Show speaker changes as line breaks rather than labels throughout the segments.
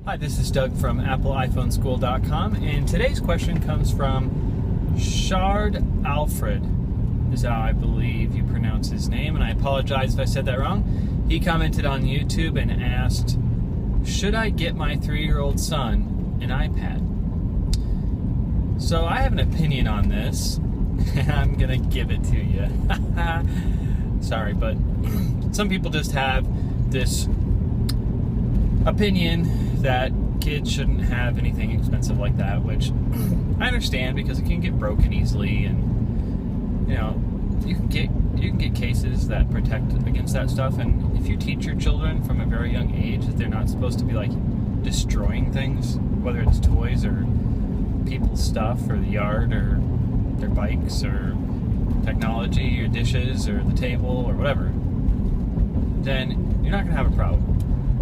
Hi, this is Doug from AppleIPhoneSchool.com, and today's question comes from Shard Alfred, is how I believe you pronounce his name, and I apologize if I said that wrong. He commented on YouTube and asked, should I get my 3-year-old son an iPad? So I have an opinion on this, and I'm going to give it to you. Sorry, but some people just have this opinion that kids shouldn't have anything expensive like that, which I understand because it can get broken easily, and you can get cases that protect against that stuff. And if you teach your children from a very young age that they're not supposed to be like destroying things, whether it's toys or people's stuff or the yard or their bikes or technology or dishes or the table or whatever, then you're not going to have a problem.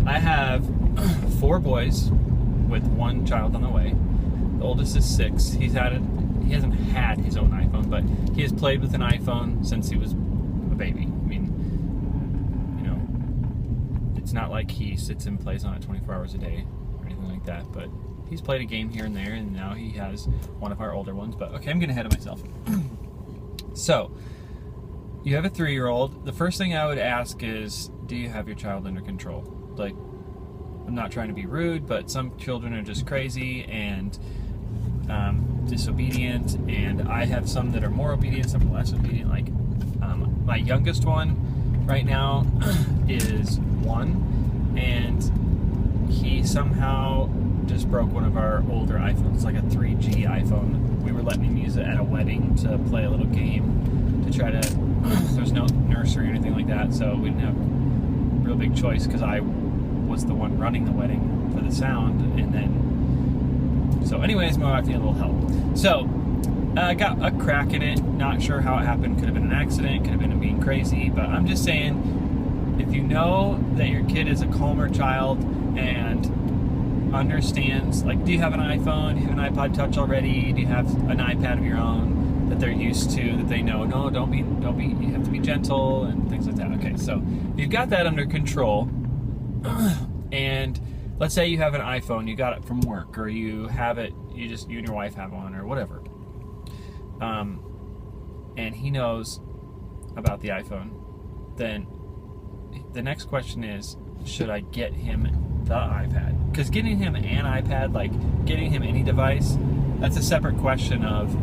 I have 4 boys with 1 child on the way. The oldest is 6. He hasn't had his own iPhone, but he has played with an iPhone since he was a baby. I mean, it's not like he sits and plays on it 24 hours a day or anything like that, but he's played a game here and there, and now he has one of our older ones. But okay, I'm getting ahead of myself. So, you have a 3-year-old. The first thing I would ask is, do you have your child under control? Like, I'm not trying to be rude, but some children are just crazy and disobedient, and I have some that are more obedient, some less obedient. Like, my youngest one right now is 1, and he somehow just broke one of our older iPhones. It's like a 3G iPhone. We were letting him use it at a wedding to play a little game to try to, there's no nursery or anything like that, so we didn't have a real big choice because I was the one running the wedding for the sound, and then so anyways, my wife needed a little help, so I got a crack in it. Not sure how it happened. Could have been an accident, could have been him being crazy, but I'm just saying, if you know that your kid is a calmer child and understands, like, do you have an iPhone, do you have an iPod Touch already, do you have an iPad of your own that they're used to, that they know, no, don't be, you have to be gentle and things like that. Okay, so you've got that under control. And let's say you have an iPhone, you got it from work, or you have it, you and your wife have one, or whatever. And he knows about the iPhone. Then the next question is, should I get him the iPad? Because getting him an iPad, like getting him any device, that's a separate question of,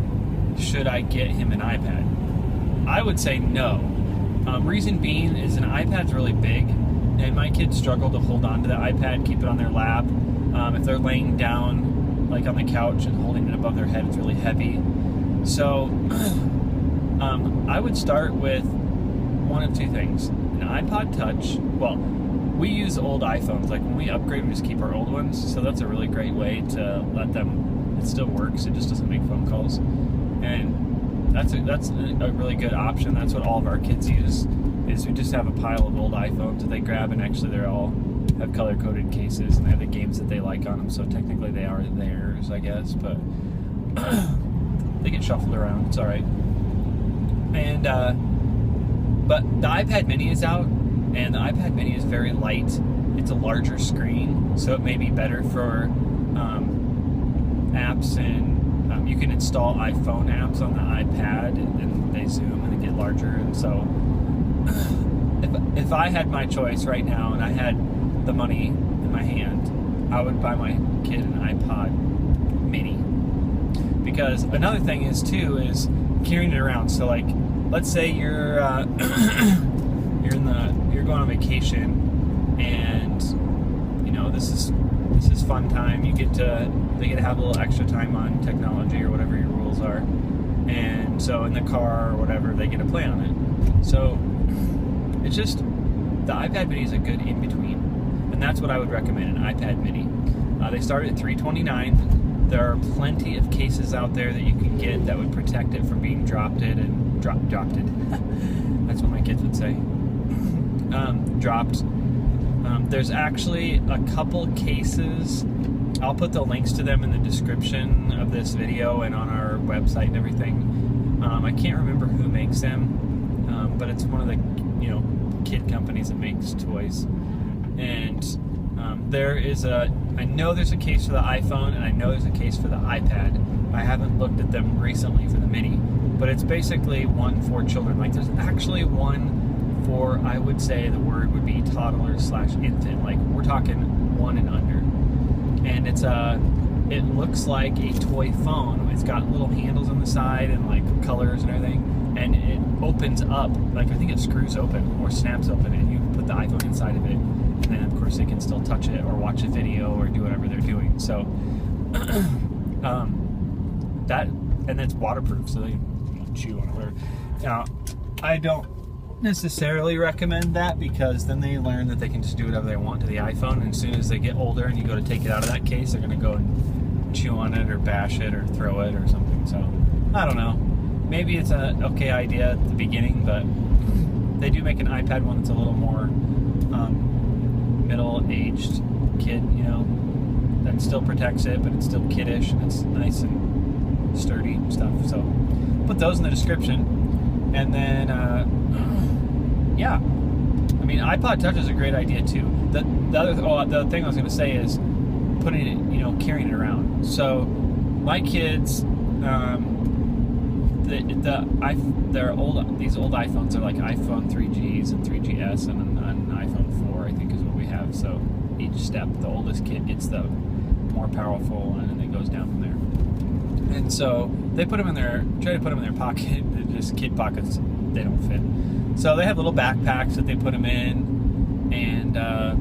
should I get him an iPad? I would say no. Reason being is an iPad's really big, and my kids struggle to hold on to the iPad, keep it on their lap. If they're laying down, like on the couch and holding it above their head, it's really heavy. So I would start with one of 2 things. An iPod Touch. Well, we use old iPhones. Like, when we upgrade, we just keep our old ones. So that's a really great way to let them, it still works, it just doesn't make phone calls. And that's a really good option. That's what all of our kids use, is we just have a pile of old iPhones that they grab, and actually they're all have color-coded cases, and they have the games that they like on them, so technically they are theirs, I guess, but they get shuffled around, it's alright. And but the iPad mini is out, and the iPad mini is very light. It's a larger screen, so it may be better for apps, and you can install iPhone apps on the iPad, and then they zoom and they get larger. And so if I had my choice right now and I had the money in my hand, I would buy my kid an iPod mini. Because another thing is carrying it around. So, like, let's say you're going on vacation, and this is fun time. They get to have a little extra time on technology or whatever your rules are, and so in the car or whatever, they get to play on it. So it's just, the iPad mini is a good in between, and that's what I would recommend, an iPad mini. They start at $329. There are plenty of cases out there that you can get that would protect it from being dropped. That's what my kids would say. Dropped. There's actually a couple cases. I'll put the links to them in the description of this video and on our website and everything. I can't remember who makes them, but it's one of the kid companies that makes toys. And I know there's a case for the iPhone, and I know there's a case for the iPad. I haven't looked at them recently for the mini, but it's basically one for children. Like, there's actually one for, I would say the word would be toddler/infant. Like, we're talking 1 and under. And it looks like a toy phone. It's got little handles on the side and like colors and everything, and it opens up. Like, I think it screws open or snaps open, and you put the iPhone inside of it, and then of course they can still touch it or watch a video or do whatever they're doing. So that, and it's waterproof, so they can chew on it. Whatever. Now, I don't necessarily recommend that, because then they learn that they can just do whatever they want to the iPhone, and as soon as they get older and you go to take it out of that case, they're going to go and chew on it or bash it or throw it or something. So I don't know, maybe it's an okay idea at the beginning, but they do make an iPad one that's a little more middle-aged kid, you know, that still protects it, but it's still kiddish and it's nice and sturdy stuff. So put those in the description. And then yeah, I mean, iPod Touch is a great idea too. The other thing I was going to say is putting it, you know, carrying it around. So my kids, these old iPhones are like iPhone 3Gs and 3GS and an iPhone 4, I think, is what we have. So each step, the oldest kid gets the more powerful one, and it goes down from there. And so they put them in try to put them in their pocket. They're just kid pockets, they don't fit. So they have little backpacks that they put them in, and I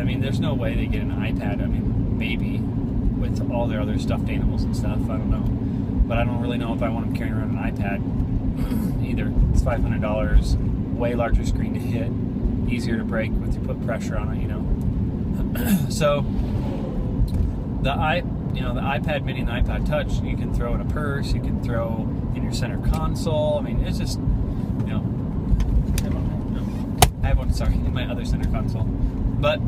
mean, there's no way they get an iPad. I mean, maybe with all their other stuffed animals and stuff, I don't know. But I don't really know if I want them carrying around an iPad either. It's $500, way larger screen to hit, easier to break if you put pressure on it, you know. So the iPad mini and the iPod Touch, you can throw in a purse, you can throw in your center console. I mean, it's just, you know, I have one, sorry, in my other center console. But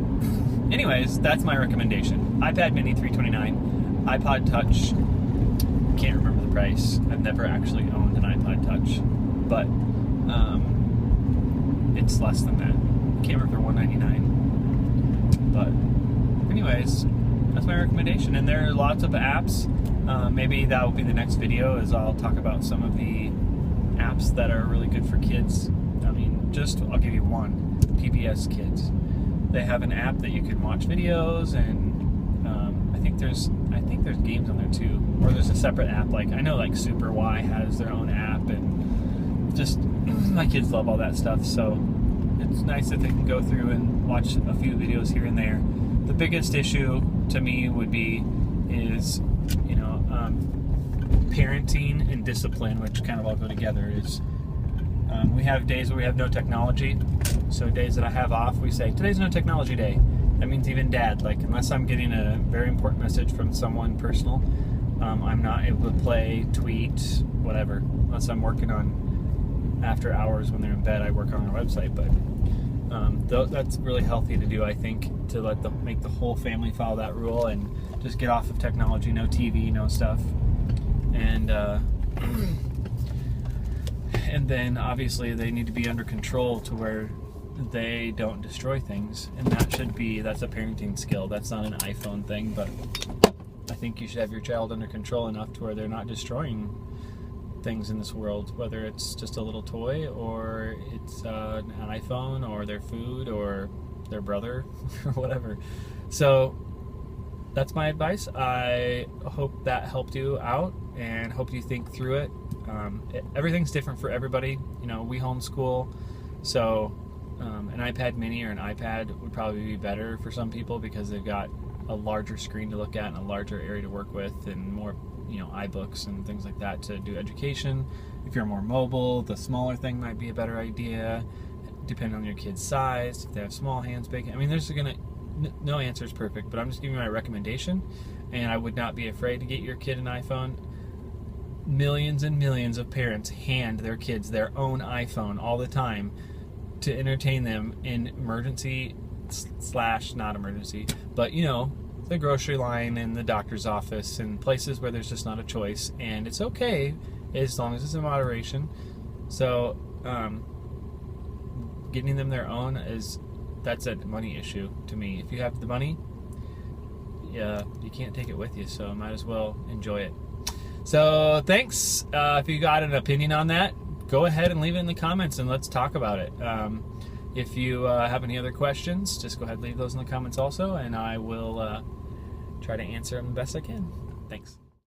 anyways, that's my recommendation. iPad mini, $329. iPod Touch, can't remember the price. I've never actually owned an iPod Touch, but it's less than that. Can't remember, $199. But anyways, that's my recommendation. And there are lots of apps. Maybe that will be the next video, is I'll talk about some of the apps that are really good for kids. I mean, I'll give you one. PBS Kids. They have an app that you can watch videos, and I think there's games on there too. Or there's a separate app, like I know like Super Y has their own app, and just my kids love all that stuff. So it's nice that they can go through and watch a few videos here and there. The biggest issue to me is, you know, parenting and discipline, which kind of all go together. Is we have days where we have no technology. So days that I have off, we say, today's no technology day. That means even Dad, like, unless I'm getting a very important message from someone personal, I'm not able to play, tweet, whatever, unless I'm working on after hours when they're in bed. I work on our website, but that's really healthy to do, I think, to make the whole family follow that rule and just get off of technology, no TV, no stuff. And and then obviously they need to be under control to where they don't destroy things, and that's a parenting skill. That's not an iPhone thing, but I think you should have your child under control enough to where they're not destroying things in this world, whether it's just a little toy or it's an iPhone or their food or their brother or whatever. So that's my advice. I hope that helped you out and hope you think through it. Everything's different for everybody. You know, we homeschool, so an iPad mini or an iPad would probably be better for some people because they've got a larger screen to look at and a larger area to work with, and more, you know, iBooks and things like that to do education. If you're more mobile, the smaller thing might be a better idea, depending on your kid's size. If they have small hands, big. I mean, no answer is perfect, but I'm just giving you my recommendation, and I would not be afraid to get your kid an iPhone. Millions and millions of parents hand their kids their own iPhone all the time to entertain them in emergency / not emergency, but, you know, the grocery line and the doctor's office and places where there's just not a choice, and it's okay as long as it's in moderation. So getting them their own is that's a money issue to me. If you have the money, yeah, you can't take it with you, so might as well enjoy it. So thanks. If you got an opinion on that, go ahead and leave it in the comments and let's talk about it. If you have any other questions, just go ahead and leave those in the comments also, and I will try to answer them the best I can. Thanks.